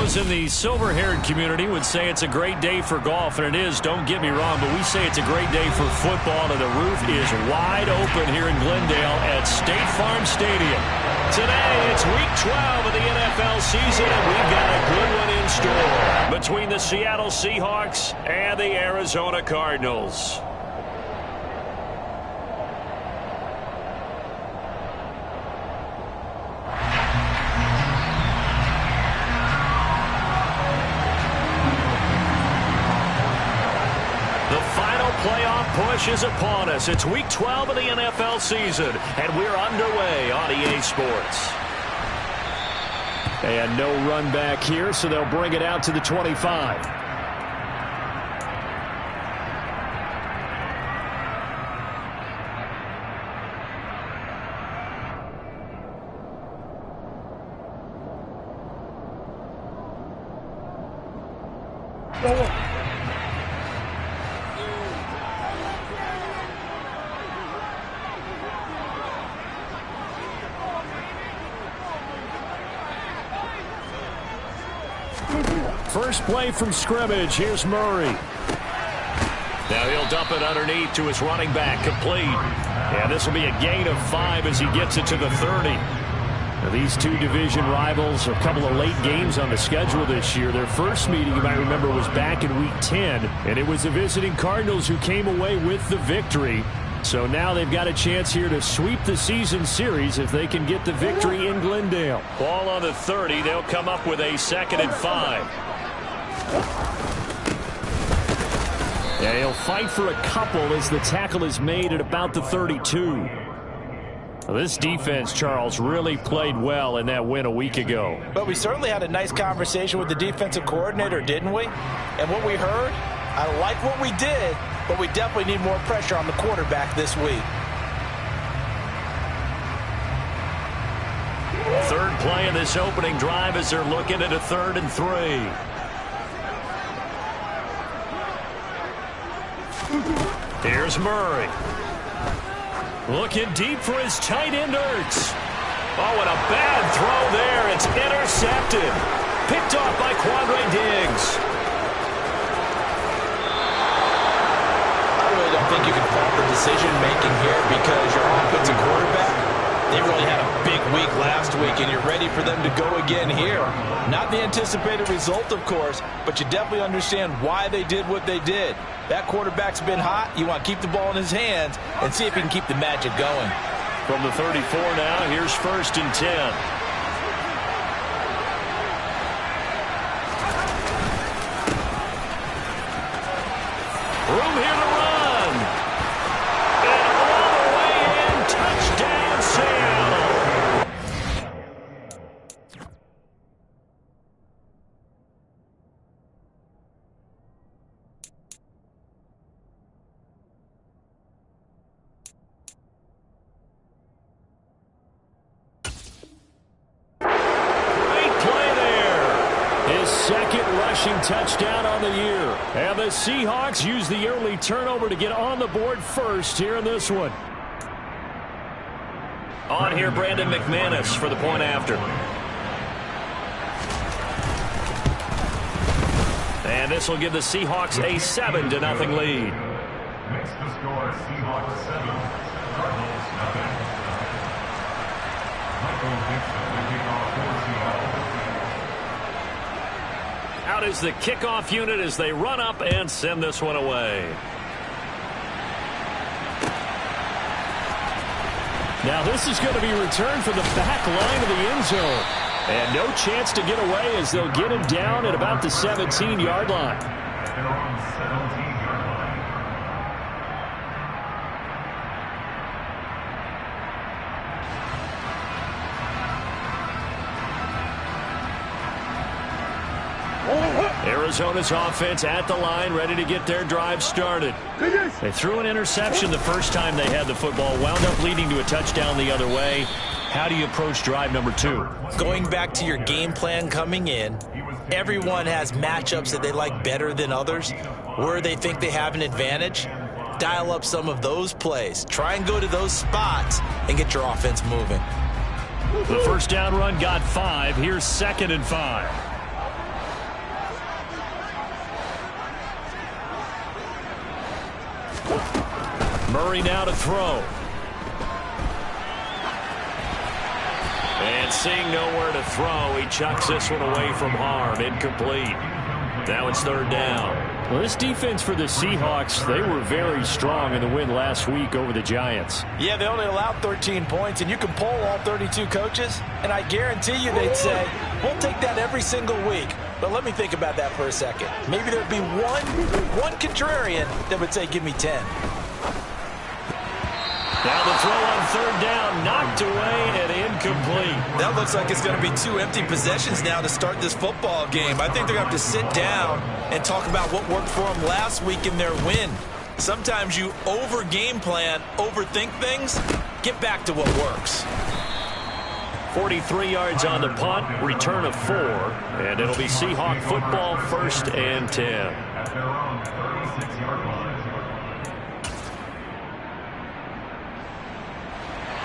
Those in the silver-haired community would say it's a great day for golf, and it is, don't get me wrong, but we say it's a great day for football, and the roof is wide open here in Glendale at State Farm Stadium. Today, it's Week 12 of the NFL season, and we've got a good one in store between the Seattle Seahawks and the Arizona Cardinals. Playoff push is upon us. It's Week 12 of the NFL season, and we're underway on EA Sports. And no run back here, so they'll bring it out to the 25. First play from scrimmage. Here's Murray. Now he'll dump it underneath to his running back. Complete. And this will be a gain of 5 as he gets it to the 30. Now these two division rivals, a couple of late games on the schedule this year. Their first meeting, you might remember, was back in Week 10. And it was the visiting Cardinals who came away with the victory. So now they've got a chance here to sweep the season series if they can get the victory in Glendale. Ball on the 30. They'll come up with a 2nd and 5. Yeah, he'll fight for a couple as the tackle is made at about the 32. Well, this defense, Charles, really played well in that win a week ago. But we certainly had a nice conversation with the defensive coordinator, didn't we? And what we heard, I like what we did, but we definitely need more pressure on the quarterback this week. Third play of this opening drive as they're looking at a 3rd and 3. Here's Murray. Looking deep for his tight end, Ertz. Oh, and a bad throw there. It's intercepted. Picked off by Quandre Diggs. I really don't think you can fault the decision-making here because your offensive quarterback, they really had a big week last week, and you're ready for them to go again here. Not the anticipated result, of course, but you definitely understand why they did what they did. That quarterback's been hot. You want to keep the ball in his hands and see if he can keep the magic going. From the 34 now, here's 1st and 10. Room here to run. And all the way in, touchdown Seattle. Second rushing touchdown on the year. And the Seahawks use the early turnover to get on the board first here in this one. On here, Brandon McManus for the point after. And this will give the Seahawks a 7-0 lead. Makes the score Seahawks 7, Cardinals 0. Michael Dixon will kick off for Seattle. Out is the kickoff unit as they run up and send this one away. Now this is going to be returned from the back line of the end zone. And no chance to get away as they'll get him down at about the 17-yard line. They're on 17-yard line. Arizona's offense at the line, ready to get their drive started. They threw an interception the first time they had the football, wound up leading to a touchdown the other way. How do you approach drive number 2? Going back to your game plan coming in, everyone has matchups that they like better than others, where they think they have an advantage. Dial up some of those plays. Try and go to those spots and get your offense moving. The first down run got 5. Here's 2nd and 5. Murray now to throw. And seeing nowhere to throw, he chucks this one away from harm. Incomplete. Now it's third down. Well, this defense for the Seahawks, they were very strong in the win last week over the Giants. Yeah, they only allowed 13 points, and you can poll all 32 coaches, and I guarantee you they'd say, we'll take that every single week. But let me think about that for a second. Maybe there'd be one contrarian that would say, give me 10. Now the throw on third down, knocked away and incomplete. That looks like it's going to be 2 empty possessions now to start this football game. I think they're going to have to sit down and talk about what worked for them last week in their win. Sometimes you over-game plan, overthink things, get back to what works. 43 yards on the punt, return of 4, and it'll be Seahawk football, 1st and 10. At their own 36-yard line.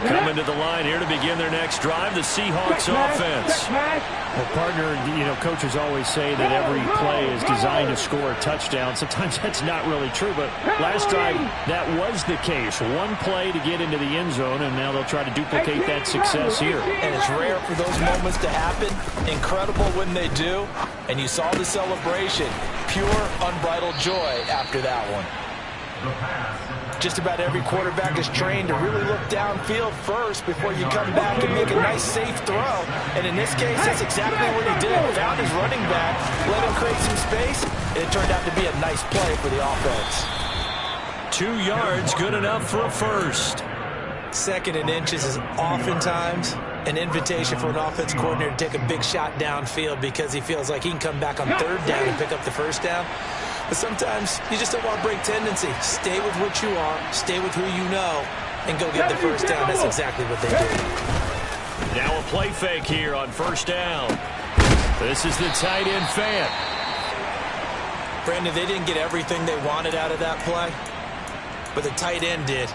Coming to the line here to begin their next drive, the Seahawks offense. Well, partner, coaches always say that every play is designed to score a touchdown. Sometimes that's not really true, but last drive, that was the case. One play to get into the end zone, and now they'll try to duplicate that success here. And it's rare for those moments to happen. Incredible when they do. And you saw the celebration. Pure, unbridled joy after that one. Just about every quarterback is trained to really look downfield first before you come back and make a nice, safe throw. And in this case, that's exactly what he did. Found his running back, let him create some space, and it turned out to be a nice play for the offense. 2 yards, good enough for a first. 2nd and inches is oftentimes an invitation for an offense coordinator to take a big shot downfield because he feels like he can come back on 3rd down and pick up the 1st down. But sometimes you just don't want to break tendency. Stay with what you are, stay with who you know, and go get the 1st down. That's exactly what they did. Now a play fake here on 1st down. This is the tight end Fant. Brandon, they didn't get everything they wanted out of that play, but the tight end did.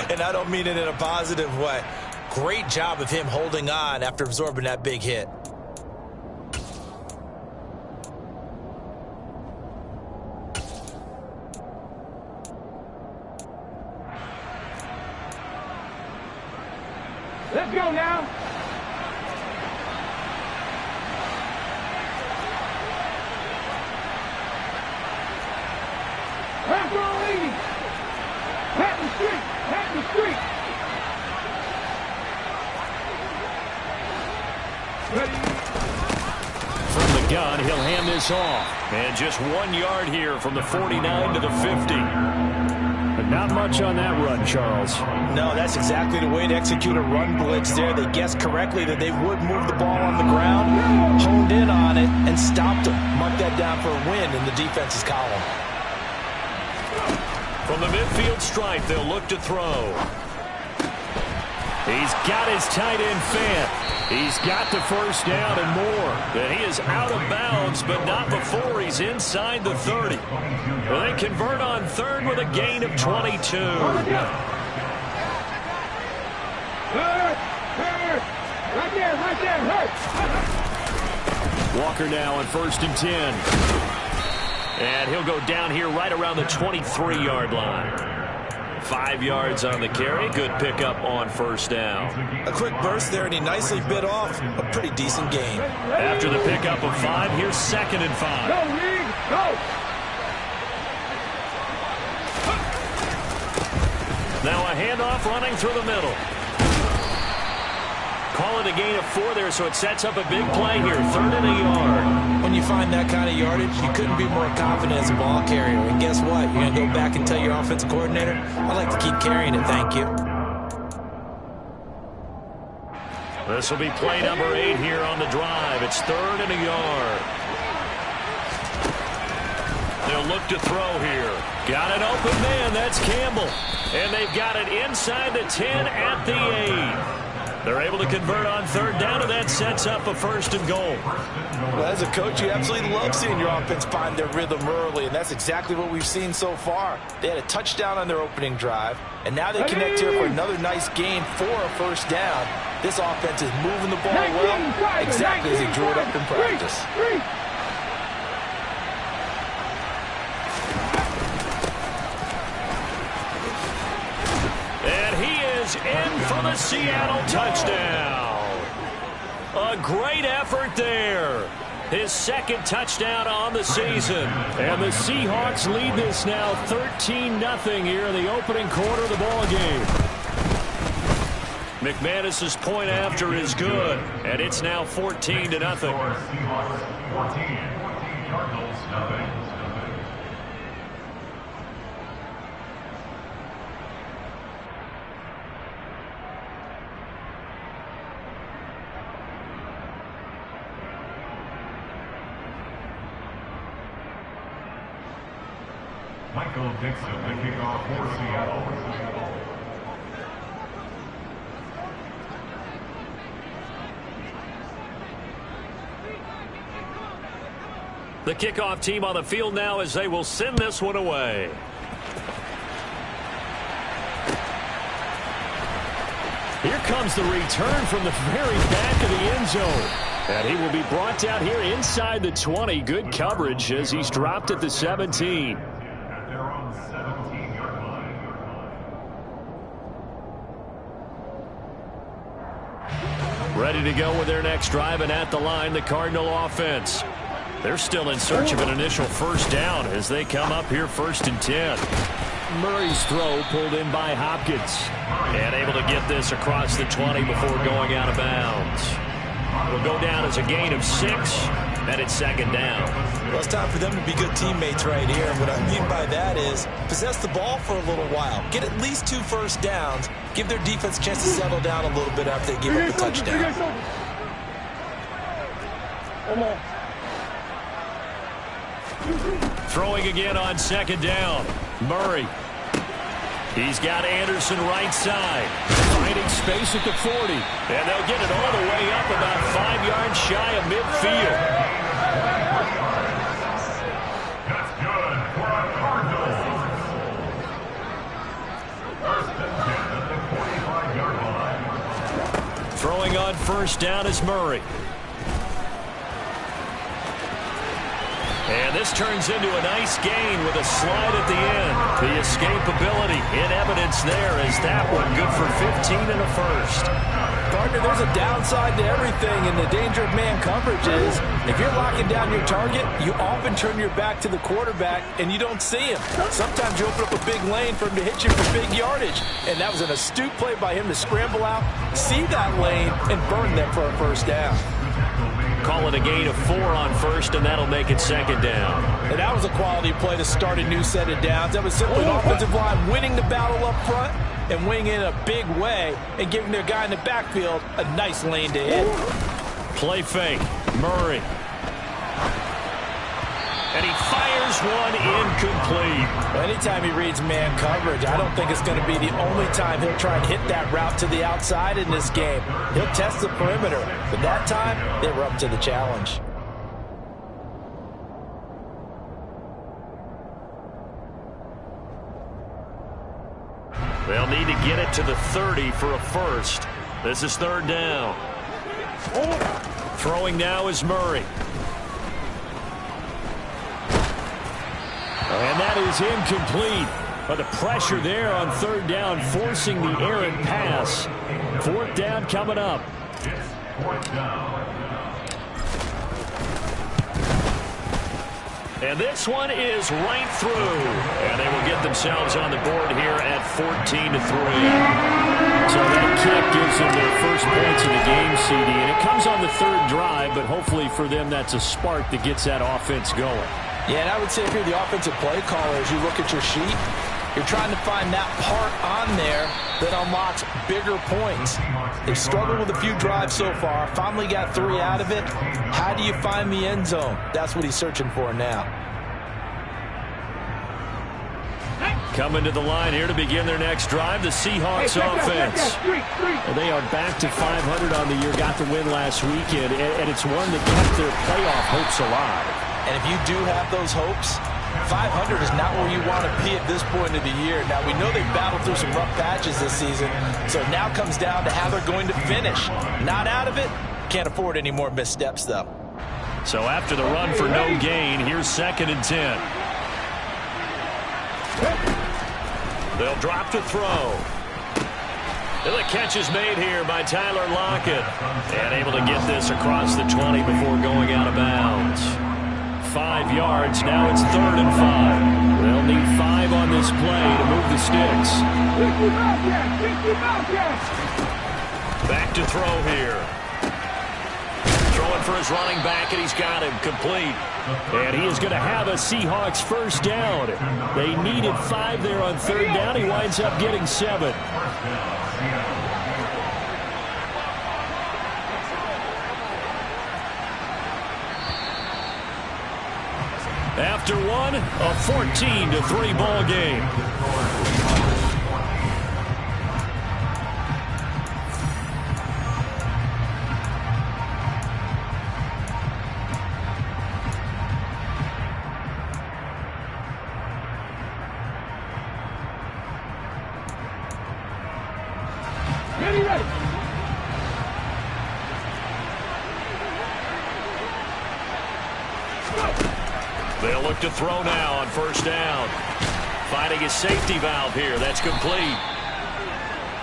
And I don't mean it in a positive way. Great job of him holding on after absorbing that big hit. Let's go now. Pass on leading. Pat the street. Pat the street. Ready. From the gun, he'll hand this off. And just 1 yard here from the 49 to the 50. But not much on that run, Charles. No, that's exactly the way to execute a run blitz there. They guessed correctly that they would move the ball on the ground, honed in on it, and stopped them. Mark that down for a win in the defense's column. From the midfield stripe, they'll look to throw. He's got his tight end Fant. He's got the 1st down and more. And he is out of bounds, but not before he's inside the 30. Well, they convert on 3rd with a gain of 22. Right there, hurt. Walker now on 1st and 10. And he'll go down here right around the 23-yard line. 5 yards on the carry. Good pickup on 1st down. A quick burst there, and he nicely bit off a pretty decent gain. After the pickup of 5, here's 2nd and 5. Go, Reed, go. Now a handoff running through the middle. Call it a gain of 4 there, so it sets up a big play here. 3rd and a yard. When you find that kind of yardage, you couldn't be more confident as a ball carrier. And guess what? You're going to go back and tell your offensive coordinator, I'd like to keep carrying it, thank you. This will be play number 8 here on the drive. It's 3rd and a yard. They'll look to throw here. Got an open man. That's Campbell. And they've got it inside the 10 at the 8. They're able to convert on 3rd down, and that sets up a 1st and goal. Well, as a coach, you absolutely love seeing your offense find their rhythm early, and that's exactly what we've seen so far. They had a touchdown on their opening drive, and now they connect here for another nice gain for a 1st down. This offense is moving the ball well, exactly as he drew it up in practice. for the Seattle touchdown. A great effort there. His second touchdown on the season. And the Seahawks lead this now 13-0 here in the opening quarter of the ball game. McManus's point after is good, and it's now 14-0. Seahawks 14, Cardinals nothing. Michael Dixon, the kickoff for Seattle. The kickoff team on the field now as they will send this one away. Here comes the return from the very back of the end zone. And he will be brought down here inside the 20. Good coverage as he's dropped at the 17. At their own 17-yard line. Ready to go with their next drive, and at the line, the Cardinal offense. They're still in search of an initial first down as they come up here 1st and 10. Murray's throw pulled in by Hopkins. And able to get this across the 20 before going out of bounds. It'll go down as a gain of 6, and it's 2nd down. Well, it's time for them to be good teammates right here. And what I mean by that is possess the ball for a little while. Get at least 2 first downs. Give their defense a chance to settle down a little bit after they give up a touchdown. Throwing again on 2nd down. Murray. He's got Anderson right side. Finding space at the 40. And they'll get it all the way up about 5 yards shy of midfield. That's good for a Cardinals. 1st and 10 at the 45-yard line. Throwing on 1st down is Murray. And this turns into a nice gain with a slide at the end. The escapability in evidence there as that one good for 15 and a first. Partner, there's a downside to everything, and the danger of man coverage is if you're locking down your target, you often turn your back to the quarterback and you don't see him. Sometimes you open up a big lane for him to hit you for big yardage, and that was an astute play by him to scramble out, see that lane, and burn them for a first down. Call it a gain of 4 on 1st, and that'll make it 2nd down. And that was a quality play to start a new set of downs. That was simply an offensive line winning the battle up front and winning in a big way and giving their guy in the backfield a nice lane to hit. Play fake. Murray. And he fires one incomplete. Anytime he reads man coverage, I don't think it's going to be the only time he'll try and hit that route to the outside in this game. He'll test the perimeter, but that time they were up to the challenge. They'll need to get it to the 30 for a first. This is 3rd down. Throwing now is Murray. And that is incomplete. But the pressure there on 3rd down, forcing the errant pass. 4th down coming up. It's 4th down. And this one is right through. And they will get themselves on the board here at 14-3. So that kick gives them their first points of the game, CD. And it comes on the 3rd drive, but hopefully for them that's a spark that gets that offense going. Yeah, and I would say if you're the offensive play caller, as you look at your sheet, you're trying to find that part on there that unlocks bigger points. They've struggled with a few drives so far, finally got 3 out of it. How do you find the end zone? That's what he's searching for now. Coming to the line here to begin their next drive, the Seahawks offense. Well, they are back to 500 on the year, got the win last weekend, and it's one that kept their playoff hopes alive. And if you do have those hopes, 500 is not where you want to be at this point of the year. Now, we know they've battled through some rough patches this season, so it now comes down to how they're going to finish. Not out of it. Can't afford any more missteps, though. So after the run for no gain, here's 2nd and 10. They'll drop to throw. And the catch is made here by Tyler Lockett. And able to get this across the 20 before going out of bounds. 5 yards. Now it's 3rd and 5. They'll need 5 on this play to move the sticks. Back to throw here. Throwing for his running back, and he's got him complete. And he is going to have a Seahawks first down. They needed 5 there on 3rd down. He winds up getting 7. After one, a 14-3 ball game. They'll look to throw now on 1st down. Finding his safety valve here. That's complete.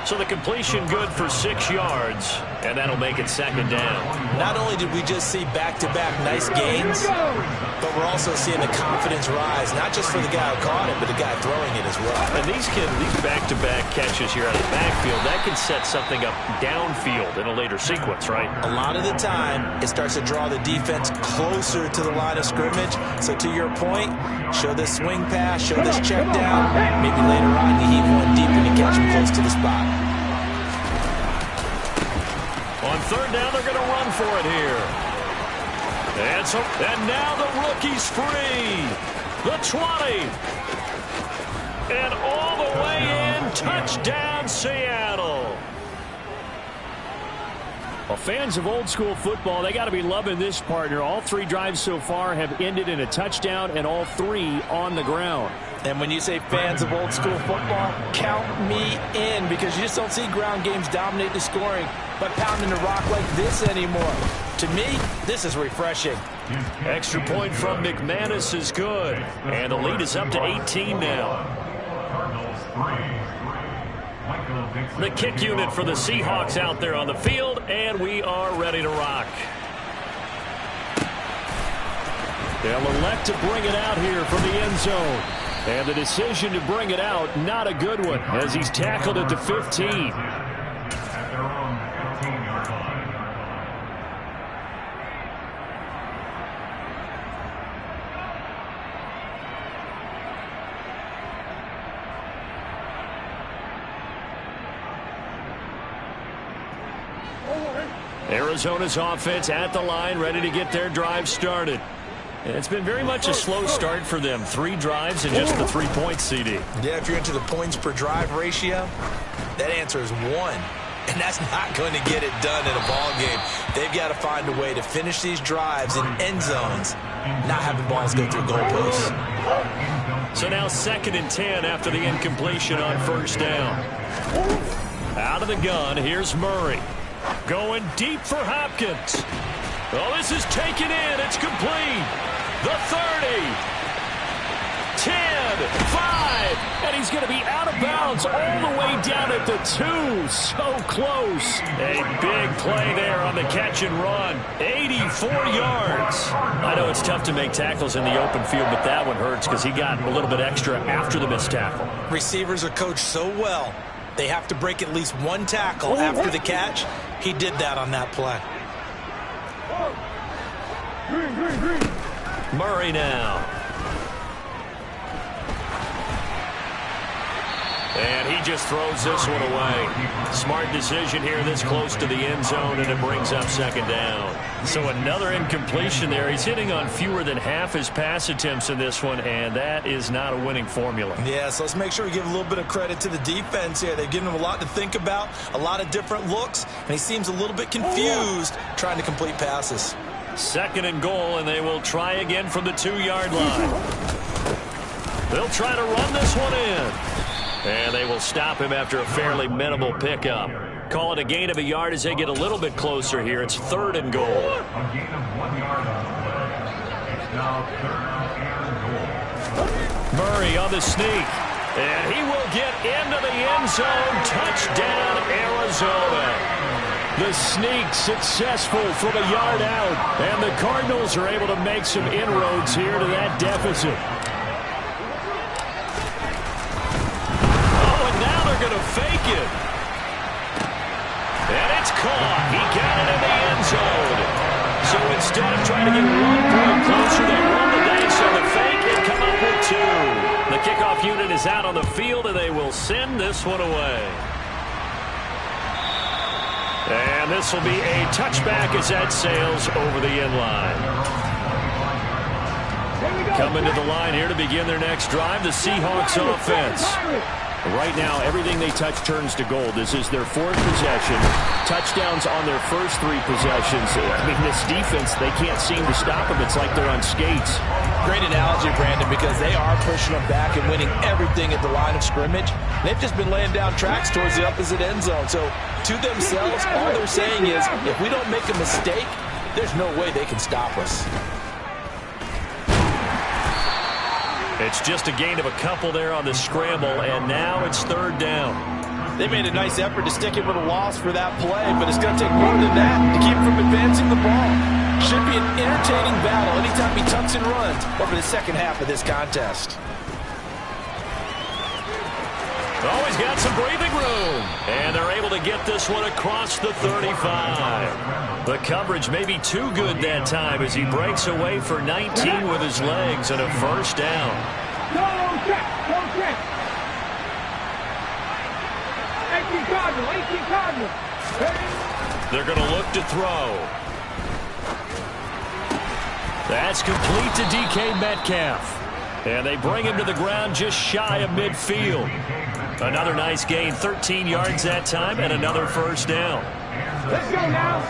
So the completion good for 6 yards, and that'll make it 2nd down. Not only did we just see back-to-back nice gains, but we're also seeing the confidence rise, not just for the guy who caught it, but the guy throwing it as well. And these back-to-back catches here out of the backfield, that can set something up downfield in a later sequence, right? A lot of the time, it starts to draw the defense closer to the line of scrimmage. So to your point, show this swing pass, show this check down. Maybe later on you heave one deep and you catch him close to the spot. On 3rd down, they're going to run for it here. And now the rookie's free. The 20. And all the way in. Touchdown, Seattle. Well, fans of old school football, they got to be loving this, partner. All 3 drives so far have ended in a touchdown, and all 3 on the ground. And when you say fans of old school football, count me in, because you just don't see ground games dominate the scoring by pounding the rock like this anymore. To me, this is refreshing. Extra point from McManus is good. And the lead is up to 18 now. The kick unit for the Seahawks out there on the field, and we are ready to rock. They'll elect to bring it out here from the end zone. And the decision to bring it out, not a good one, as he's tackled at the 15. Arizona's offense at the line, ready to get their drive started. And it's been very much a slow start for them. 3 drives and just the 3 points, CD. Yeah, if you're into the points per drive ratio, that answer is 1. And that's not going to get it done in a ball game. They've got to find a way to finish these drives in end zones, not having balls go through goalposts. So now 2nd and 10 after the incompletion on 1st down. Out of the gun, here's Murray. Going deep for Hopkins. Oh, this is taken in. It's complete. The 30. 10. 5. And he's going to be out of bounds all the way down at the 2. So close. A big play there on the catch and run. 84 yards. I know it's tough to make tackles in the open field, but that one hurts because he got a little bit extra after the missed tackle. Receivers are coached so well. They have to break at least 1 tackle after the catch. He did that on that play. Murray now. And he just throws this one away. Smart decision here this close to the end zone, and it brings up 2nd down. So another incompletion there. He's hitting on fewer than half his pass attempts in this one, and that is not a winning formula. Yeah, so let's make sure we give a little bit of credit to the defense here. They've given him a lot to think about, a lot of different looks, and he seems a little bit confused trying to complete passes. 2nd and goal, and they will try again from the 2-yard line. They'll try to run this one in. And they will stop him after a fairly minimal pickup. Call it a gain of a yard as they get a little bit closer here. It's 3rd and goal. A gain of 1 yard on the play. It's now 3rd and goal. Murray on the sneak. And he will get into the end zone. Touchdown, Arizona. The sneak successful from a yard out. And the Cardinals are able to make some inroads here to that deficit. Oh, and now they're going to fake it. And it's caught. He got it in the end zone. So instead of trying to get 1 point closer, they roll the dice on the fake and come up with 2. The kickoff unit is out on the field, and they will send this one away. And this will be a touchback as that sails over the end line. Coming to the line here to begin their next drive, the Seahawks offense. Right now, everything they touch turns to gold. This is their 4th possession. Touchdowns on their first 3 possessions. I mean, this defense, they can't seem to stop them. It's like they're on skates. Great analogy, Brandon, because they are pushing them back and winning everything at the line of scrimmage. They've just been laying down tracks towards the opposite end zone. So, to themselves, all they're saying is, if we don't make a mistake, there's no way they can stop us. It's just a gain of a couple there on the scramble, and now it's 3rd down. They made a nice effort to stick him with a loss for that play, but it's going to take more than that to keep him from advancing the ball. Should be an entertaining battle anytime he tucks and runs over the second half of this contest. Oh, he's got some breathing room. And they're able to get this one across the 35. The coverage may be too good that time as he breaks away for 19 with his legs and a 1st down. Don't check. 18 Cardinals. They're going to look to throw. That's complete to DK Metcalf. And they bring him to the ground just shy of midfield. Another nice gain, 13 yards that time, and another 1st down. Let's go now.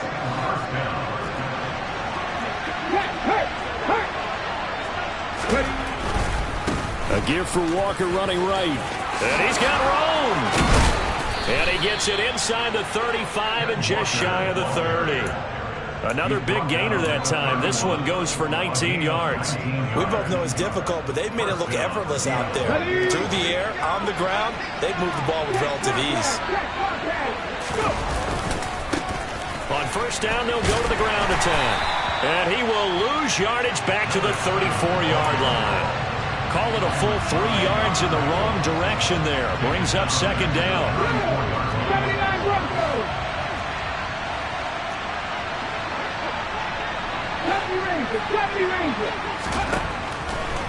A give for Walker running right. And he's got room. And he gets it inside the 35 and just shy of the 30. Another big gainer that time. This one goes for 19 yards. We both know it's difficult, but they've made it look effortless out there. Through the air, on the ground, they've moved the ball with relative ease. On 1st down, they'll go to the ground attack. And he will lose yardage back to the 34-yard line. Call it a full 3 yards in the wrong direction there. Brings up 2nd down. 79 Broncos.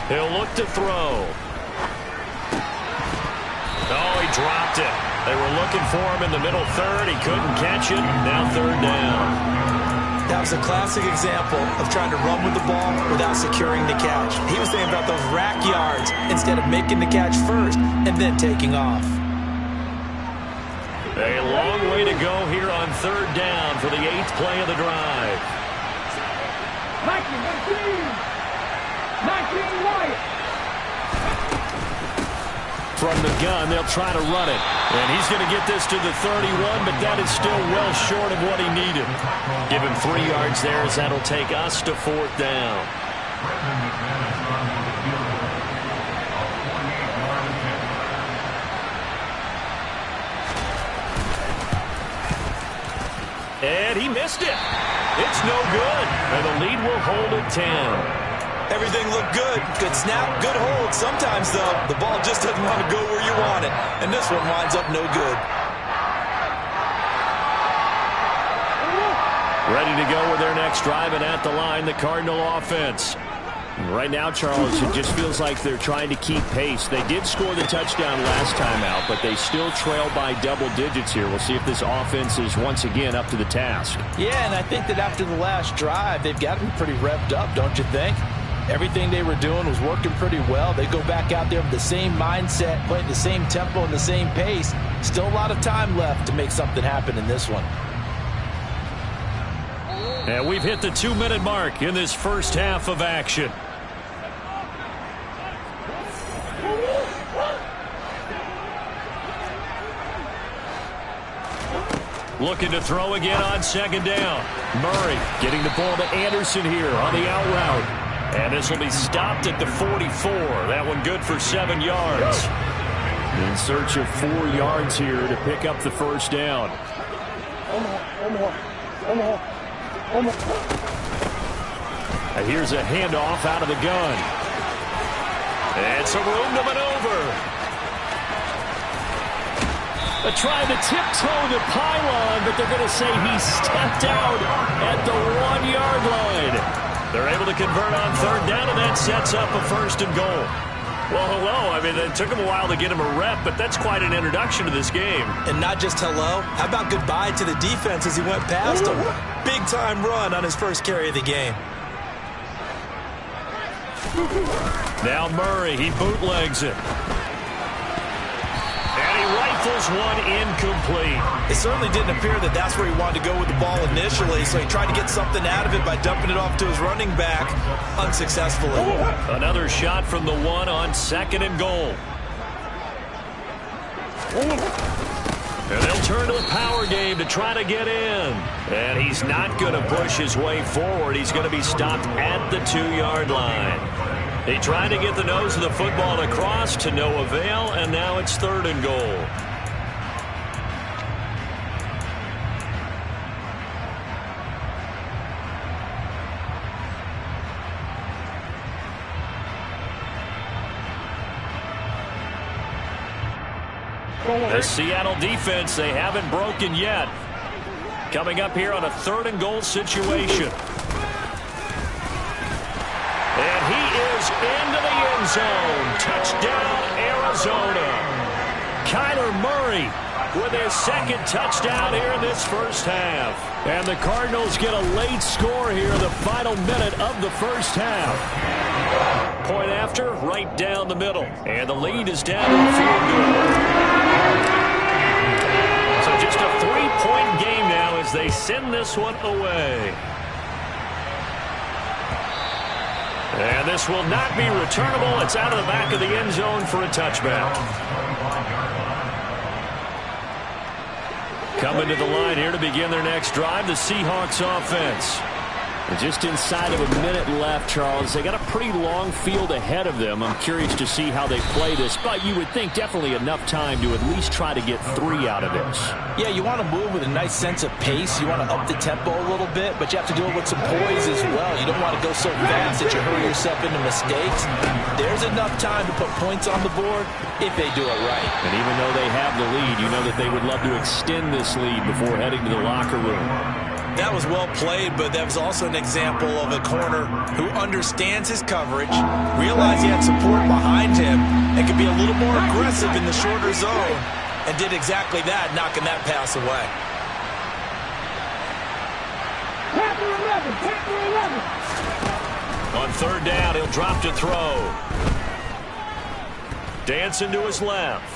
He'll look to throw. Oh, he dropped it. They were looking for him in the middle 3rd. He couldn't catch it. Now 3rd down. That was a classic example of trying to run with the ball without securing the catch. He was thinking about those rack yards instead of making the catch first and then taking off. A long way to go here on 3rd down for the 8th play of the drive. 19 Wyatt. From the gun, they'll try to run it. And he's going to get this to the 31, but that is still well short of what he needed. Give him 3 yards there as that'll take us to 4th down. And he missed it. It's no good. And the lead will hold at 10. Everything looked good. Good snap, good hold. Sometimes, though, the ball just doesn't want to go where you want it. And this one winds up no good. Ready to go with their next drive, and at the line, the Cardinal offense. Right now, Charles, it just feels like they're trying to keep pace. They did score the touchdown last time out, but they still trail by double digits here. We'll see if this offense is once again up to the task. Yeah, and I think that after the last drive, they've got them pretty revved up, don't you think? Everything they were doing was working pretty well. They go back out there with the same mindset, playing the same tempo and the same pace. Still a lot of time left to make something happen in this one. And we've hit the 2-minute mark in this first half of action. Looking to throw again on 2nd down. Murray getting the ball to Anderson here on the out route. And this will be stopped at the 44. That one good for 7 yards. In search of 4 yards here to pick up the first down. And here's a handoff out of the gun. And some room to maneuver. Trying to tiptoe the pylon, but they're going to say he stepped out at the 1-yard line. They're able to convert on third down, and that sets up a first and goal. Well, hello. I mean, it took him a while to get him a rep, but that's quite an introduction to this game. And not just hello. How about goodbye to the defense as he went past him? Big-time run on his first carry of the game. Now Murray, he bootlegs it. And he rifles one incomplete. It certainly didn't appear that that's where he wanted to go with the ball initially, so he tried to get something out of it by dumping it off to his running back unsuccessfully. Another shot from the 1 on 2nd and goal. And they'll turn to the power game to try to get in. And he's not going to push his way forward. He's going to be stopped at the 2-yard line. He tried to get the nose of the football across to no avail, and now it's 3rd and goal. The Seattle defense, they haven't broken yet. Coming up here on a 3rd and goal situation. And he is into the end zone. Touchdown, Arizona. Kyler Murray with his 2nd touchdown here in this first half. And the Cardinals get a late score here in the final minute of the first half. Point after, right down the middle. And the lead is down to the field goal. So just a 3-point game now as they send this one away. And this will not be returnable. It's out of the back of the end zone for a touchback. Coming to the line here to begin their next drive, the Seahawks offense. Just inside of a minute left, Charles. They got a pretty long field ahead of them. I'm curious to see how they play this, but you would think definitely enough time to at least try to get 3 out of this. Yeah, you want to move with a nice sense of pace. You want to up the tempo a little bit, but you have to do it with some poise as well. You don't want to go so fast that you hurry yourself into mistakes. There's enough time to put points on the board if they do it right. And even though they have the lead, you know that they would love to extend this lead before heading to the locker room. That was well played, but that was also an example of a corner who understands his coverage, realized he had support behind him, and could be a little more aggressive in the shorter zone, and did exactly that, knocking that pass away. On 3rd down, he'll drop to throw. Dancing to his left.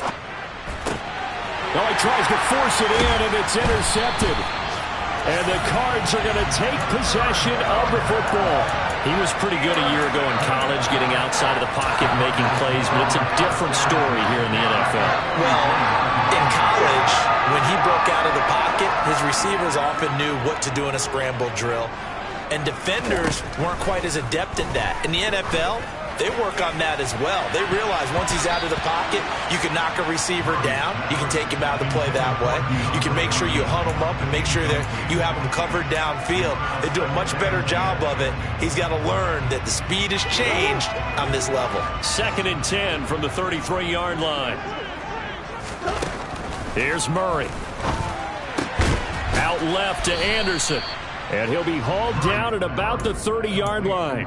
Well, he tries to force it in, and it's intercepted. And the Cards are going to take possession of the football. He was pretty good a year ago in college, getting outside of the pocket and making plays, but it's a different story here in the NFL. Well, in college, when he broke out of the pocket, his receivers often knew what to do in a scramble drill. And defenders weren't quite as adept at that. In the NFL, they work on that as well. They realize once he's out of the pocket, you can knock a receiver down. You can take him out of the play that way. You can make sure you huddle him up and make sure that you have him covered downfield. They do a much better job of it. He's got to learn that the speed has changed on this level. 2nd and 10 from the 33-yard line. Here's Murray. Out left to Anderson. And he'll be hauled down at about the 30-yard line.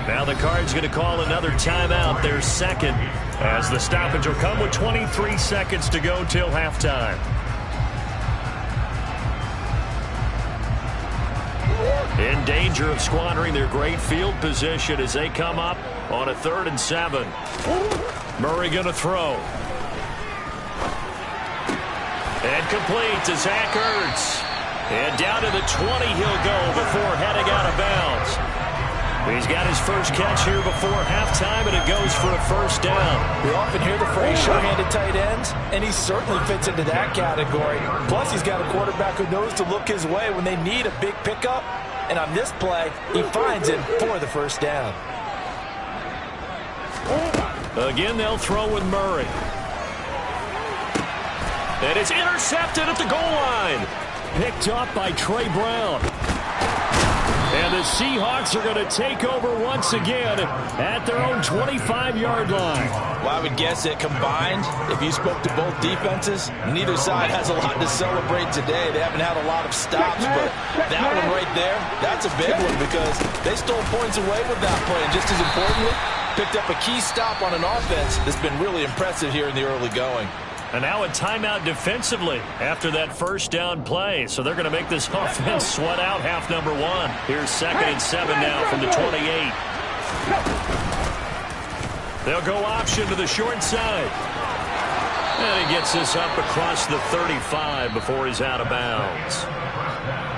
Now the Cards going to call another timeout, their 2nd, as the stoppage will come with 23 seconds to go till halftime. In danger of squandering their great field position as they come up on a 3rd and 7. Murray going to throw. And complete to Zach Ertz. And down to the 20 he'll go before heading out of bounds. He's got his first catch here before halftime, and it goes for a first down. We often hear the phrase sure-handed tight ends, and he certainly fits into that category. Plus, he's got a quarterback who knows to look his way when they need a big pickup. And on this play, he finds it for the first down. Again, they'll throw with Murray. And it's intercepted at the goal line. Picked up by Trey Brown. And the Seahawks are going to take over once again at their own 25-yard line. Well, I would guess that combined, if you spoke to both defenses, neither side has a lot to celebrate today. They haven't had a lot of stops, but that one right there, that's a big one because they stole points away with that play. And just as importantly, picked up a key stop on an offense that's been really impressive here in the early going. And now a timeout defensively after that first down play. So they're going to make this offense sweat out half number one. Here's 2nd and 7 now from the 28. They'll go option to the short side. And he gets this up across the 35 before he's out of bounds.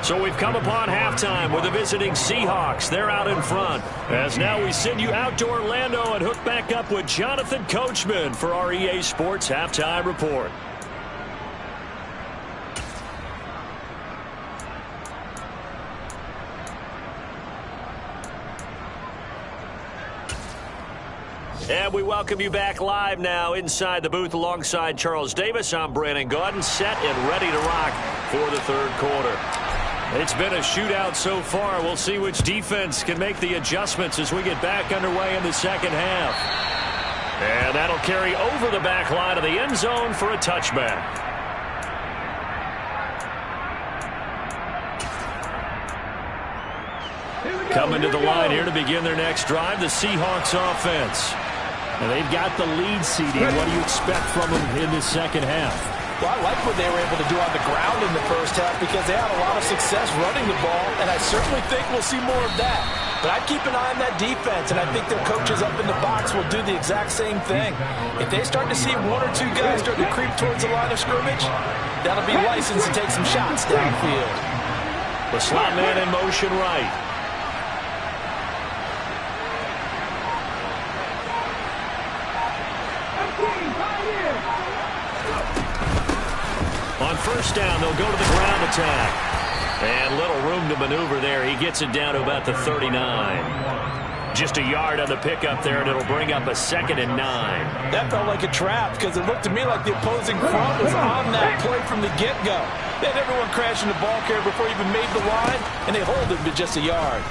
So we've come upon halftime with the visiting Seahawks. They're out in front. As now we send you out to Orlando and hook back up with Jonathan Coachman for our EA Sports Halftime Report. And we welcome you back live now inside the booth alongside Charles Davis. I'm Brandon Gaudin, set and ready to rock for the third quarter. It's been a shootout so far. We'll see which defense can make the adjustments as we get back underway in the second half. And that'll carry over the back line of the end zone for a touchback. Coming to the line here to begin their next drive, the Seahawks offense. And they've got the lead seeding. What do you expect from them in the second half? Well, I like what they were able to do on the ground in the first half because they had a lot of success running the ball, and I certainly think we'll see more of that. But I'd keep an eye on that defense, and I think their coaches up in the box will do the exact same thing. If they start to see one or two guys start to creep towards the line of scrimmage, that'll be license to take some shots downfield. The slot man in motion right. On first down, they'll go to the ground attack. And little room to maneuver there. He gets it down to about the 39. Just a yard on the pickup there, and it'll bring up a 2nd and 9. That felt like a trap because it looked to me like the opposing front was on that play from the get-go. They had everyone crashing the ball carrier before he even made the line, and they hold him to just a yard.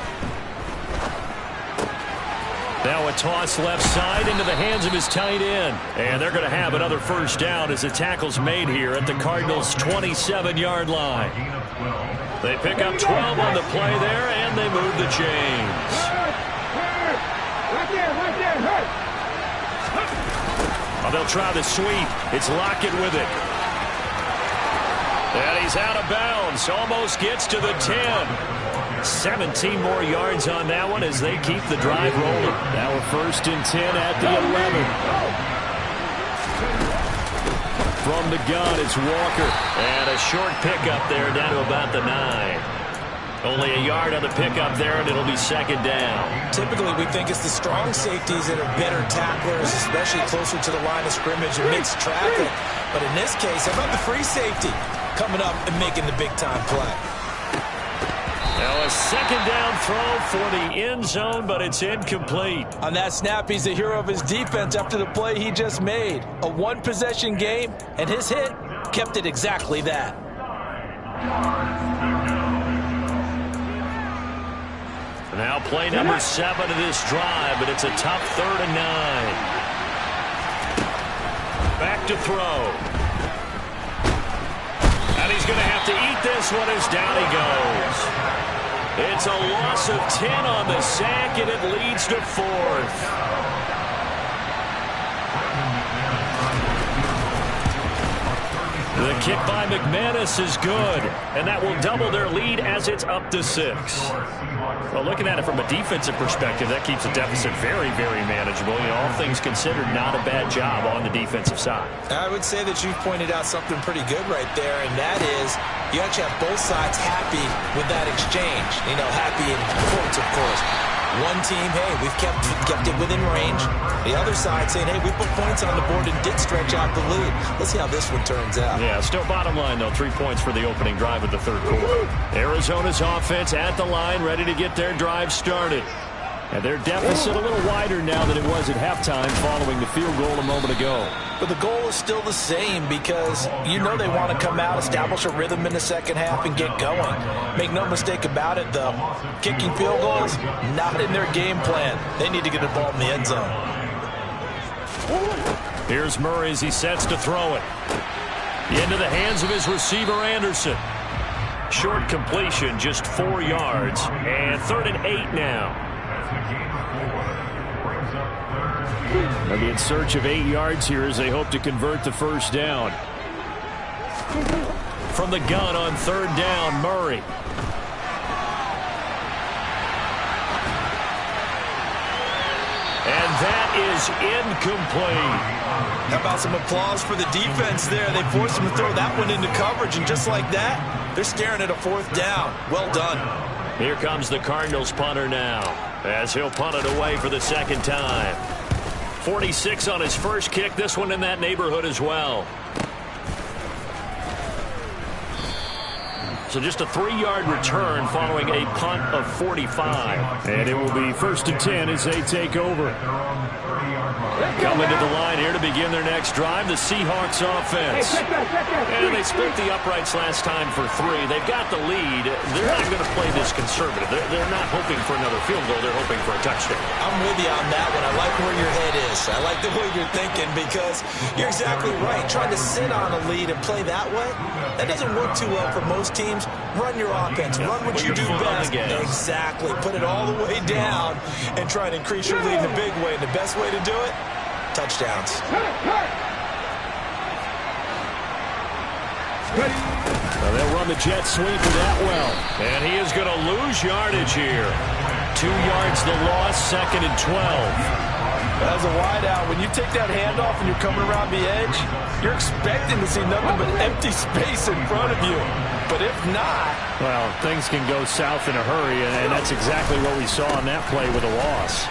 Now a toss left side into the hands of his tight end. And they're going to have another first down as the tackle's made here at the Cardinals' 27-yard line. They pick up 12 on the play there, and they move the chains. Oh, they'll try the sweep. It's Lockett with it. And he's out of bounds. Almost gets to the 10. 17 more yards on that one as they keep the drive rolling. Now a 1st and 10 at the 11. From the gun, it's Walker. And a short pickup there down to about the 9. Only a yard on the pickup there, and it'll be 2nd down. Typically, we think it's the strong safeties that are better tacklers, especially closer to the line of scrimmage amidst traffic. But in this case, how about the free safety coming up and making the big-time play? Now a 2nd down throw for the end zone, but it's incomplete. On that snap, he's the hero of his defense after the play he just made. A one-possession game, and his hit kept it exactly that. Now play number 7 of this drive, but it's a tough 3rd and 9. Back to throw. And he's going to have to eat this one as down he goes. It's a loss of 10 on the sack, and it leads to 4th. The kick by McManus is good, and that will double their lead as it's up to 6. Well, looking at it from a defensive perspective, that keeps the deficit very, very manageable. You know, all things considered, not a bad job on the defensive side. I would say that you've pointed out something pretty good right there, and that is you actually have both sides happy with that exchange. You know, happy in quotes, of course. One team, hey, we've kept it within range. The other side saying, hey, we put points on the board and did stretch out the lead. Let's see how this one turns out. Yeah, still bottom line, though, 3 points for the opening drive of the third quarter. Arizona's offense at the line, ready to get their drive started. And their deficit a little wider now than it was at halftime following the field goal a moment ago. But the goal is still the same because you know they want to come out, establish a rhythm in the second half, and get going. Make no mistake about it, though. Kicking field goals, not in their game plan. They need to get the ball in the end zone. Here's Murray as he sets to throw it. Into the hands of his receiver, Anderson. Short completion, just 4 yards. And 3rd and 8 now. They'll be in search of 8 yards here as they hope to convert the first down. From the gun on 3rd down, Murray. And that is incomplete. How about some applause for the defense there? They forced him to throw that one into coverage, and just like that, they're staring at a 4th down. Well done. Here comes the Cardinals punter now, as he'll punt it away for the 2nd time. 46 on his first kick, this one in that neighborhood as well. So just a 3-yard return following a punt of 45. And it will be 1st and 10 as they take over. Coming to the line here to begin their next drive, the Seahawks offense. And they split the uprights last time for 3. They've got the lead. They're not going to play this conservative. They're not hoping for another field goal. They're hoping for a touchdown. I'm with you on that one. I like where your head is. I like the way you're thinking because you're exactly right. Trying to sit on a lead and play that way, that doesn't work too well for most teams. Run your offense. Run what you do best. Exactly. Put it all the way down and try and increase your lead in a big way. And the best way to do it, touchdowns. Well, they'll run the jet sweep with that well. And he is going to lose yardage here. 2 yards the loss, 2nd and 12. As a wideout, when you take that handoff and you're coming around the edge, you're expecting to see nothing but empty space in front of you. But if not... Well, things can go south in a hurry, and that's exactly what we saw on that play with a loss.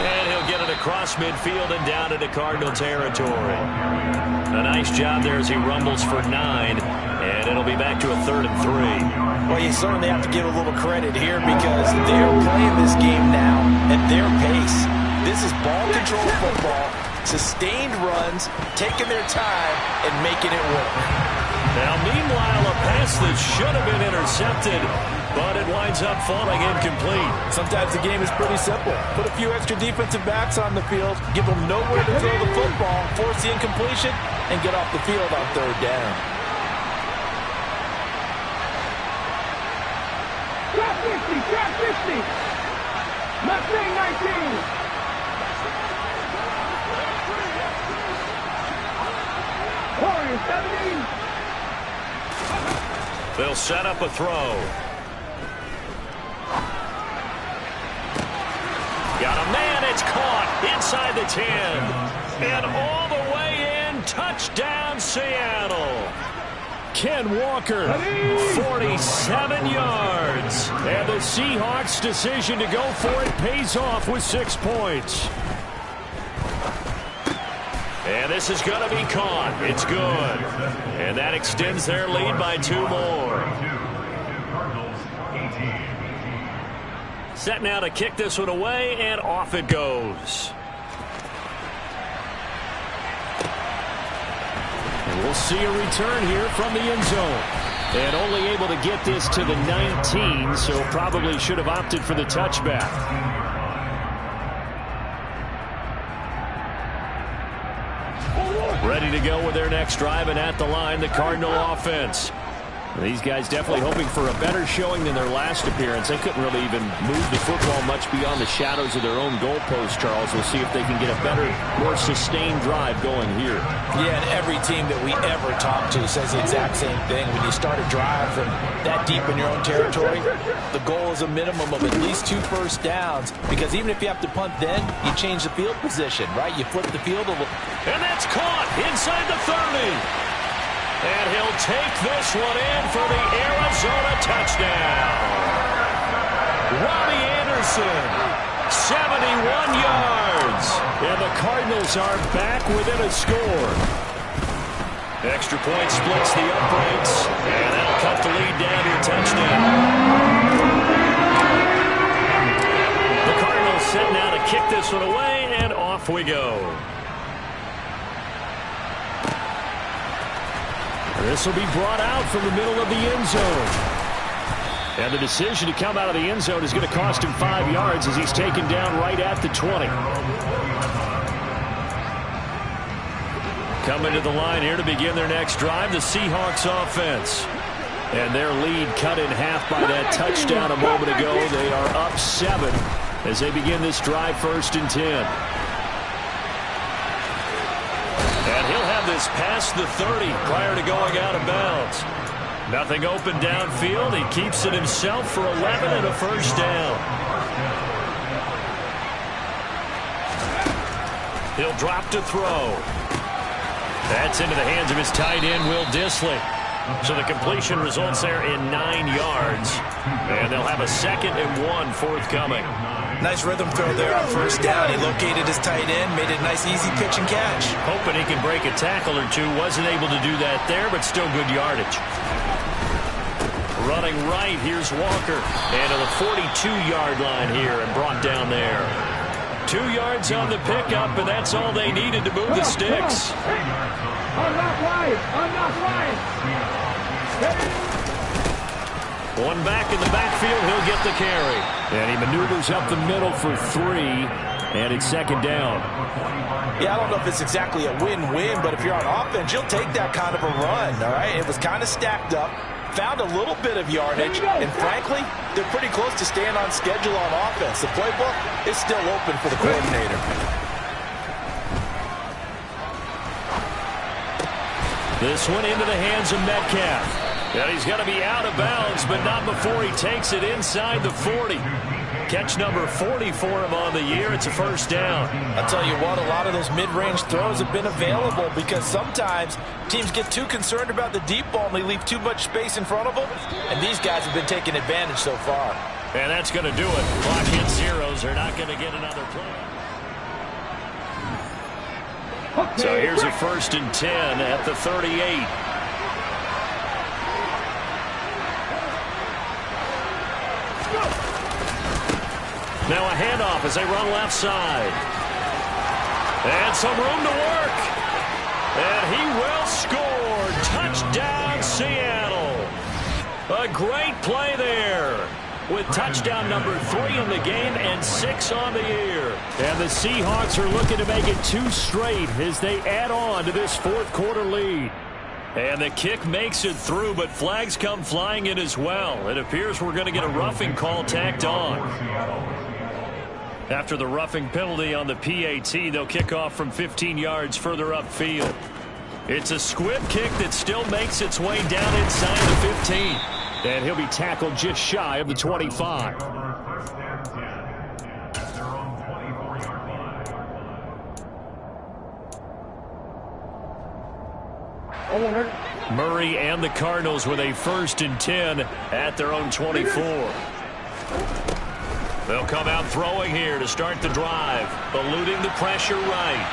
And he'll get it across midfield and down into Cardinal territory. A nice job there as he rumbles for 9, and it'll be back to a 3rd and 3. Well, you certainly have to give a little credit here because they're playing this game now at their pace. This is ball control football, sustained runs, taking their time, and making it work. Now, meanwhile, a pass that should have been intercepted, but it winds up falling incomplete. Sometimes the game is pretty simple. Put a few extra defensive backs on the field, give them nowhere to throw the football, force the incompletion, and get off the field on 3rd down. Drop 50, drop 50. Mustang 19. Warriors 17. They'll set up a throw. Got a man, it's caught inside the 10. And all the way in, touchdown Seattle. Ken Walker, 47 yards. and the Seahawks' decision to go for it pays off with 6 points. And this is going to be caught. It's good. And that extends their lead by 2 more. Set now to kick this one away, and off it goes. And we'll see a return here from the end zone. And only able to get this to the 19, so probably should have opted for the touchback. Ready to go with their next drive, and at the line, the Cardinal offense. These guys definitely hoping for a better showing than their last appearance. They couldn't really even move the football much beyond the shadows of their own goalpost, Charles. We'll see if they can get a better, more sustained drive going here. Yeah, and every team that we ever talk to says the exact same thing. When you start a drive from that deep in your own territory, the goal is a minimum of at least 2 first downs, because even if you have to punt then, you change the field position, right? You flip the field a little. And that's caught inside the 30. And he'll take this one in for the Arizona touchdown. Robbie Anderson, 71 yards. And the Cardinals are back within a score. Extra point splits the uprights, and that'll cut the lead down to a touchdown. this one away, and off we go. This will be brought out from the middle of the end zone. And the decision to come out of the end zone is going to cost him 5 yards as he's taken down right at the 20. Coming to the line here to begin their next drive, the Seahawks offense. And their lead cut in half by that touchdown a moment ago. They are up 7 as they begin this drive, 1st and 10. And he'll have this past the 30 prior to going out of bounds. Nothing open downfield. He keeps it himself for 11 and a 1st down. He'll drop to throw. That's into the hands of his tight end, Will Dissly. So the completion results there in 9 yards. And they'll have a 2nd and 1 forthcoming. Nice rhythm throw there on 1st down. He located his tight end, made it a nice easy pitch and catch. Hoping he can break a tackle or two. Wasn't able to do that there, but still good yardage. Running right, here's Walker. And to the 42-yard line here and brought down there. 2 yards on the pickup, and that's all they needed to move the sticks. I'm not lying. I'm not lying. One back in the backfield, he'll get the carry. And he maneuvers up the middle for 3, and it's 2nd down. Yeah, I don't know if it's exactly a win-win, but if you're on offense, you'll take that kind of a run, all right? It was kind of stacked up. Found a little bit of yardage, and frankly, they're pretty close to staying on schedule on offense. The playbook is still open for the coordinator. This one into the hands of Metcalf. And he's going to be out of bounds, but not before he takes it inside the 40. Catch number 40 for him on the year. It's a 1st down. I'll tell you what, a lot of those mid-range throws have been available because sometimes teams get too concerned about the deep ball and they leave too much space in front of them. And these guys have been taking advantage so far. And that's going to do it. Clock hits zeros. They're not going to get another play. So here's a 1st and 10 at the 38. Now a handoff as they run left side. And some room to work. And he will score. Touchdown, Seattle. A great play there. With touchdown number 3 in the game and 6 on the year. And the Seahawks are looking to make it 2 straight as they add on to this 4th quarter lead. And the kick makes it through, but flags come flying in as well. It appears we're going to get a roughing call tacked on. After the roughing penalty on the PAT, they'll kick off from 15 yards further upfield. It's a squib kick that still makes its way down inside the 15. And he'll be tackled just shy of the 25. Murray and the Cardinals with a 1st and 10 at their own 24. They'll come out throwing here to start the drive, eluding the pressure right.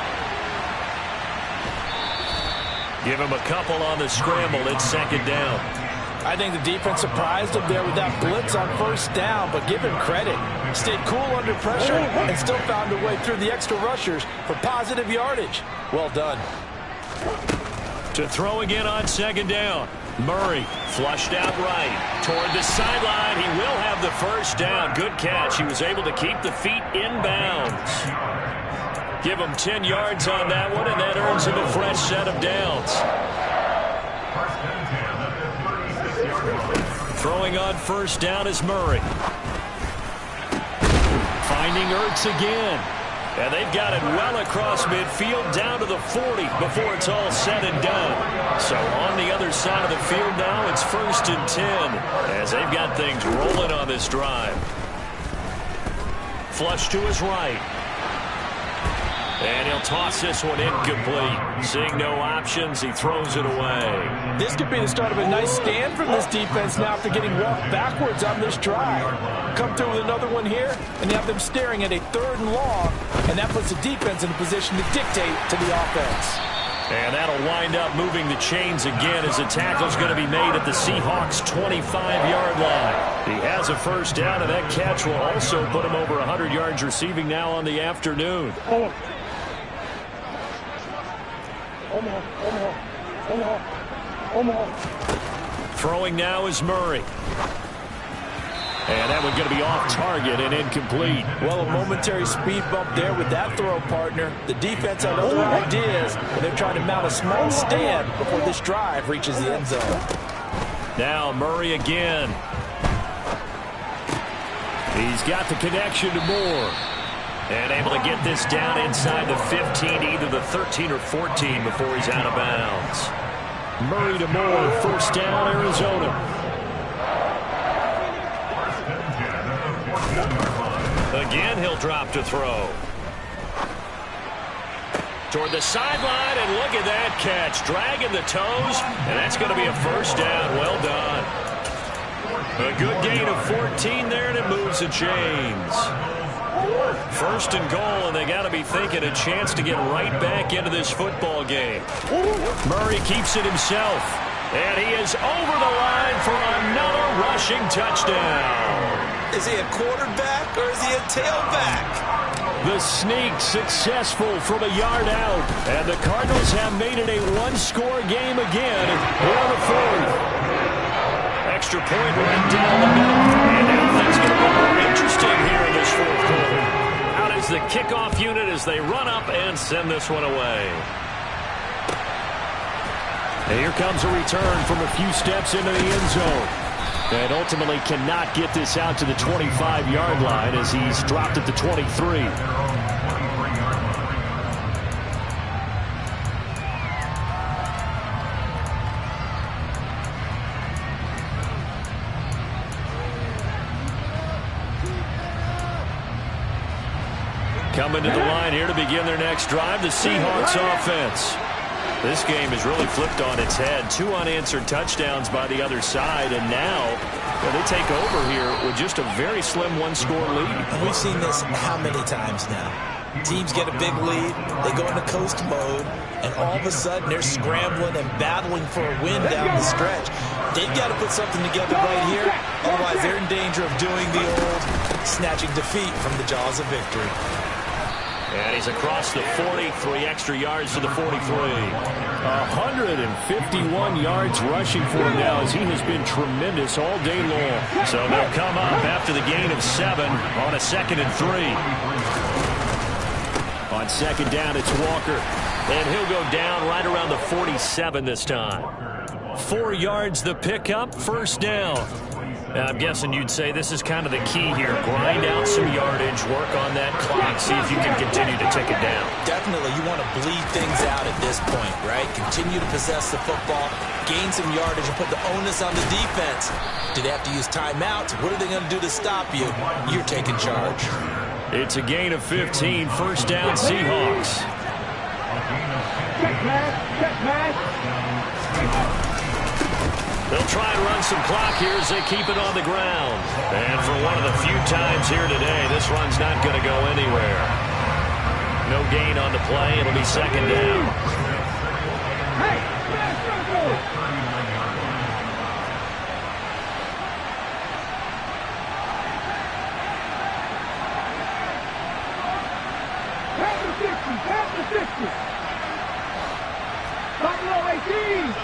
Give him a couple on the scramble. It's 2nd down. I think the defense surprised him there with that blitz on 1st down, but give him credit. Stayed cool under pressure and still found a way through the extra rushers for positive yardage. Well done. To throw again on 2nd down. Murray flushed out right toward the sideline. He will have the 1st down. Good catch. He was able to keep the feet inbounds. Give him 10 yards on that one, and that earns him a fresh set of downs. Throwing on 1st down is Murray. Finding Ertz again. And they've got it well across midfield down to the 40 before it's all said and done. So on the other side of the field now, it's 1st and 10 as they've got things rolling on this drive. Flush to his right. And he'll toss this one incomplete. Seeing no options, he throws it away. This could be the start of a nice stand from this defense now after getting walked backwards on this drive. Come through with another one here, and you have them staring at a 3rd and long, and that puts the defense in a position to dictate to the offense. And that'll wind up moving the chains again as the tackle's going to be made at the Seahawks' 25-yard line. He has a first down, and that catch will also put him over 100 yards receiving now on the afternoon. Throwing now is Murray. And that one's going to be off target and incomplete. Well, a momentary speed bump there with that throw, partner. The defense had other ideas, and they're trying to mount a small stand before this drive reaches the end zone. Now Murray again. He's got the connection to Moore. And able to get this down inside the 15, either the 13 or 14 before he's out of bounds. Murray to Moore, first down, Arizona. Again, he'll drop to throw. Toward the sideline, and look at that catch. Dragging the toes, and that's going to be a first down. Well done. A good gain of 14 there, and it moves the chains. First and goal, and they got to be thinking a chance to get right back into this football game. Murray keeps it himself, and he is over the line for another rushing touchdown. Is he a quarterback or is he a tailback? The sneak successful from a yard out, and the Cardinals have made it a one-score game again here in the fourth. Extra point right down the middle, and now things get a little more interesting here in this fourth quarter. Out is the kickoff unit as they run up and send this one away. And here comes a return from a few steps into the end zone. And ultimately cannot get this out to the 25-yard line as he's dropped at the 23. Coming to the line here to begin their next drive, the Seahawks offense. This game has really flipped on its head. 2 unanswered touchdowns by the other side, and now they take over here with just a very slim one-score lead. We've seen this how many times now? Teams get a big lead, they go into coast mode, and all of a sudden they're scrambling and battling for a win down the stretch. They've got to put something together right here, otherwise they're in danger of doing the old snatching defeat from the jaws of victory. And he's across the 40, 3 extra yards to the 43. 151 yards rushing for him now as he has been tremendous all day long. So they'll come up after the gain of 7 on a 2nd and 3. On second down, it's Walker. And he'll go down right around the 47 this time. 4 yards the pickup, first down. I'm guessing you'd say this is kind of the key here. Grind out some yardage, work on that clock, see if you can continue to tick it down. Definitely, you want to bleed things out at this point, right? Continue to possess the football, gain some yardage, and put the onus on the defense. Do they have to use timeouts? What are they going to do to stop you? You're taking charge. It's a gain of 15, first down Seahawks. Check pass. They'll try and run some clock here as they keep it on the ground. And for one of the few times here today, this run's not going to go anywhere. No gain on the play. It'll be second down. Hey, Pass the 60. Top low 18.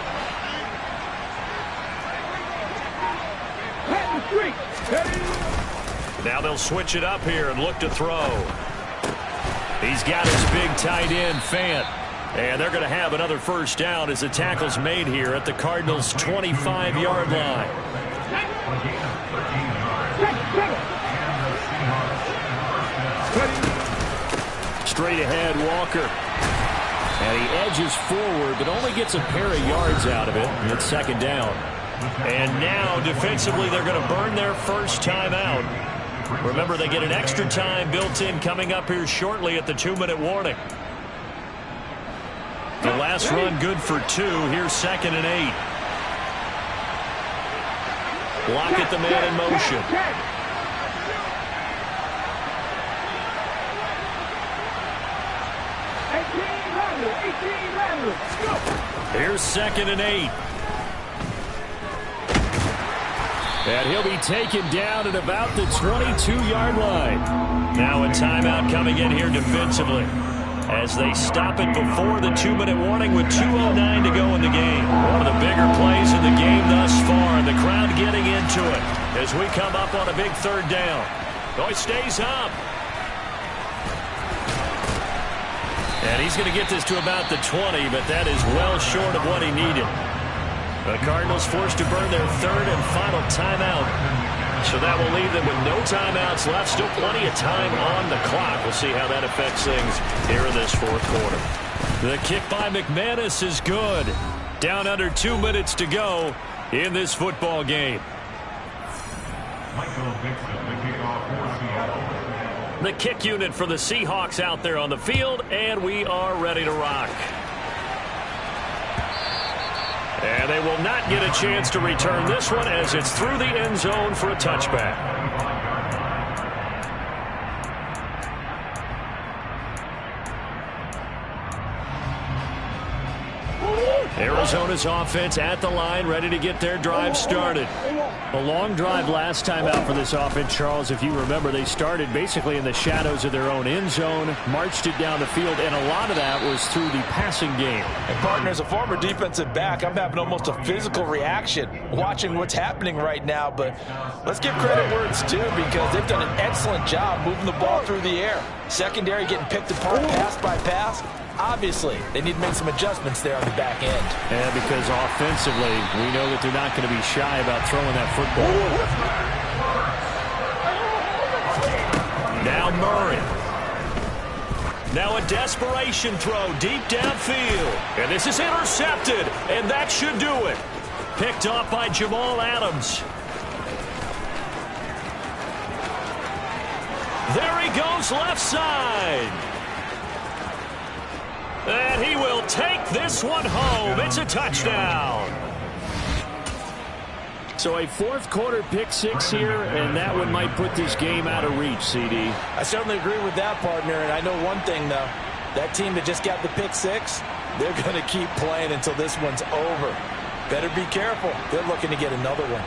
Now they'll switch it up here and look to throw. He's got his big tight end, Fant. And they're going to have another first down as the tackle's made here at the Cardinals' 25-yard line. Straight ahead, Walker. And he edges forward, but only gets a pair of yards out of it. And it's second down. And now, defensively, they're going to burn their first time out. Remember, they get an extra time built in coming up here shortly at the 2-minute warning. The last run good for 2. Here's 2nd and 8. Lockett the man in motion. Here's 2nd and 8. And he'll be taken down at about the 22-yard line. Now a timeout coming in here defensively as they stop it before the 2-minute warning with 2:09 to go in the game. One of the bigger plays in the game thus far, and the crowd getting into it as we come up on a big third down. Oh, he stays up. And he's going to get this to about the 20, but that is well short of what he needed. The Cardinals forced to burn their third and final timeout. So that will leave them with no timeouts left. Still plenty of time on the clock. We'll see how that affects things here in this fourth quarter. The kick by McManus is good. Down under 2 minutes to go in this football game. Michael Dixon, the kickoff for Seattle. The kick unit for the Seahawks out there on the field, and we are ready to rock. And they will not get a chance to return this one as it's through the end zone for a touchback. Arizona's offense at the line, ready to get their drive started. A long drive last time out for this offense, Charles. If you remember, they started basically in the shadows of their own end zone, marched it down the field, and a lot of that was through the passing game. And partner, as a former defensive back, I'm having almost a physical reaction watching what's happening right now. But let's give credit where it's due, because they've done an excellent job moving the ball through the air. Secondary getting picked apart pass by pass. Obviously, they need to make some adjustments there on the back end. And because offensively, we know that they're not going to be shy about throwing that football. Now Murray. Now a desperation throw deep downfield. And this is intercepted, and that should do it. Picked off by Jamal Adams. There he goes left side. And he will take this one home. It's a touchdown. So a fourth quarter pick six here, and that one might put this game out of reach, CD. I certainly agree with that, partner. And I know one thing, though. That team that just got the pick six, they're going to keep playing until this one's over. Better be careful. They're looking to get another one.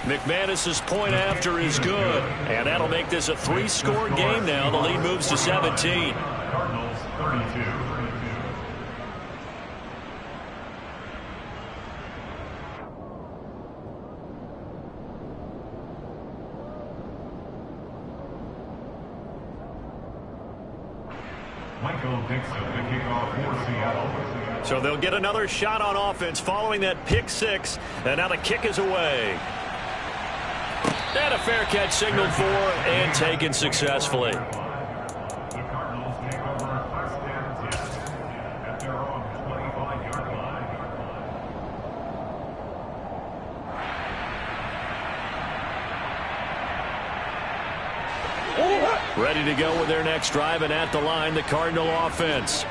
McManus's point after is good, and that'll make this a 3-score game now. The lead moves to 17. Cardinals 32. Michael Dixon, the kickoff for Seattle. So they'll get another shot on offense following that pick six, and now the kick is away. And a fair catch signaled for and taken successfully. The Cardinals take over first and 10 at their own 25-yard line. Ready to go with their next drive, and at the line, the Cardinal offense.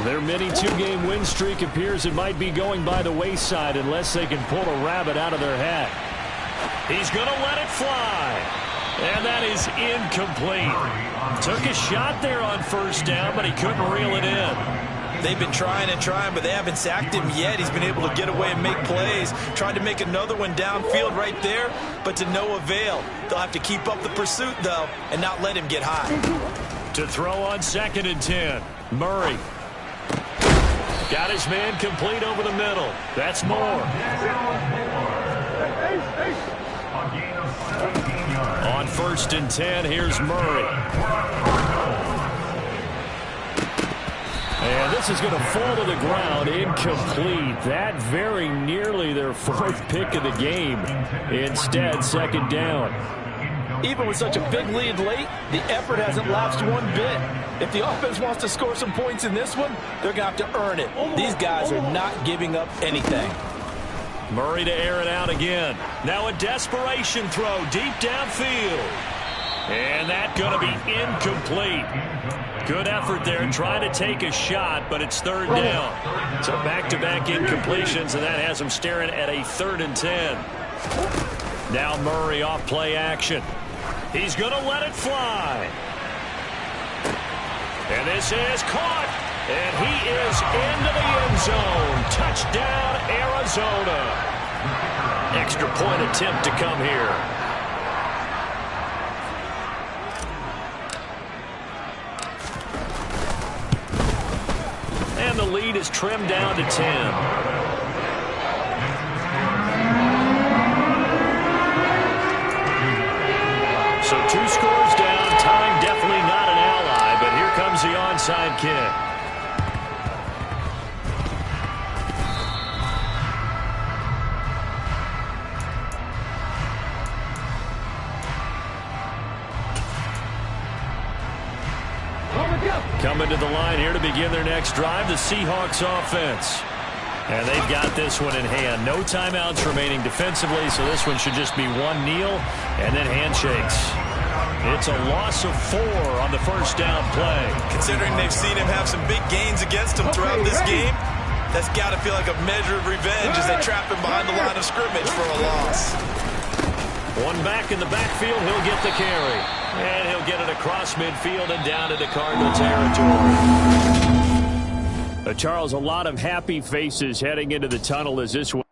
Their mini two-game win streak appears it might be going by the wayside unless they can pull a rabbit out of their hat. He's going to let it fly. And that is incomplete. Took a shot there on first down, but he couldn't reel it in. They've been trying and trying, but they haven't sacked him yet. He's been able to get away and make plays. Tried to make another one downfield right there, but to no avail. They'll have to keep up the pursuit, though, and not let him get high. To throw on 2nd and 10, Murray. Got his man complete over the middle. That's more. On 1st and 10, here's Murray. And this is going to fall to the ground, incomplete. That very nearly their 4th pick of the game. Instead, 2nd down. Even with such a big lead late, the effort hasn't lapsed one bit. If the offense wants to score some points in this one, they're going to have to earn it. These guys are not giving up anything. Murray to air it out again. Now a desperation throw deep downfield. And that's going to be incomplete. Good effort there trying to take a shot, but it's 3rd down. So back-to-back incompletions, and that has them staring at a 3rd and 10. Now Murray off play action. He's going to let it fly. And this is caught. And he is into the end zone. Touchdown, Arizona. Extra point attempt to come here. And the lead is trimmed down to 10. So 2 scores down. Time definitely not an ally, but here comes the onside kick. Coming to the line here to begin their next drive, the Seahawks offense. And they've got this one in hand. No timeouts remaining defensively, so this one should just be one kneel and then handshakes. It's a loss of 4 on the first down play. Considering they've seen him have some big gains against him throughout this game, that's got to feel like a measure of revenge as they trap him behind the line of scrimmage for a loss. One back in the backfield, he'll get the carry. And he'll get it across midfield and down into Cardinal territory. Charles, a lot of happy faces heading into the tunnel as this one.